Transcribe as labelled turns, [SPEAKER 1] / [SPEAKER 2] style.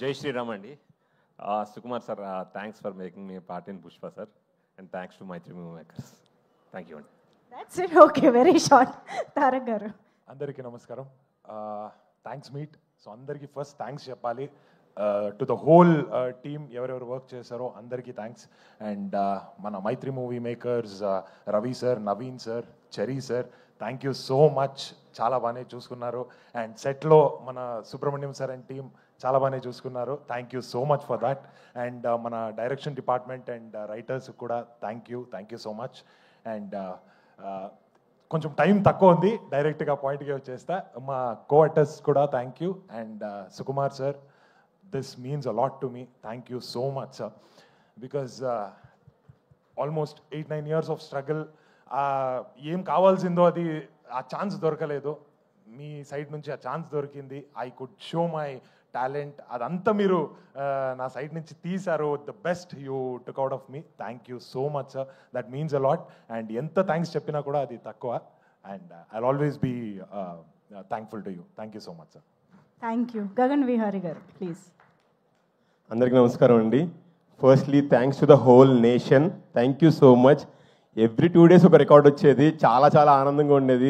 [SPEAKER 1] Jai Shri Ram Andi. Sukumar sir, thanks for making me a part in Pushpa sir, and thanks to my 3 movie makers. Thank you.
[SPEAKER 2] That's it. Okay, very short. Tarak garu.
[SPEAKER 3] అందరికీ నమస్కారం. Thanks meet. So అందరికీ first thanks చెప్పాలి. To the whole team ఎవరెవరు work చేశారో అందరికీ thanks. And మన Mythri movie makers Ravi sir, Naveen sir, Cherry sir, thank you so much. చాలా బాగానే చూసుకున్నారు. అండ్ సెట్లో మన సుబ్రహ్మణ్యం సార్ అండ్ టీమ్ చాలా బాగానే చూసుకున్నారు. Thank you so much for that. And మన డైరెక్షన్ డిపార్ట్మెంట్ అండ్ రైటర్స్ కూడా thank you so much. And కొంచెం టైం తక్కువ ఉంది, డైరెక్ట్గా పాయింట్గా వచ్చేస్తా. మా కోఆర్టర్స్ కూడా thank you. And Sukumar sir, this means a lot to me. Thank you so much sir, because almost 8-9 years of struggle. ఏం కావాల్సిందో అది ఆ ఛాన్స్ దొరకలేదు, మీ సైడ్ నుంచి ఆ ఛాన్స్ దొరికింది. I could show my talent. అదంతా మీరు నా సైడ్ నుంచి తీశారు. The best you took out of me. Thank you so much sir, that means a lot. And ఎంత థ్యాంక్స్ చెప్పినా కూడా అది తక్కువ. And I always be thankful to you. Thank you so much sir.
[SPEAKER 2] Thank you. Gagan Vihari garu, please.
[SPEAKER 4] అందరికీ నమస్కారం అండి. Firstly thanks to the whole nation. Thank you so much. Every 2 days ఒక record వచ్చేది, చాలా చాలా ఆనందంగా ఉండేది.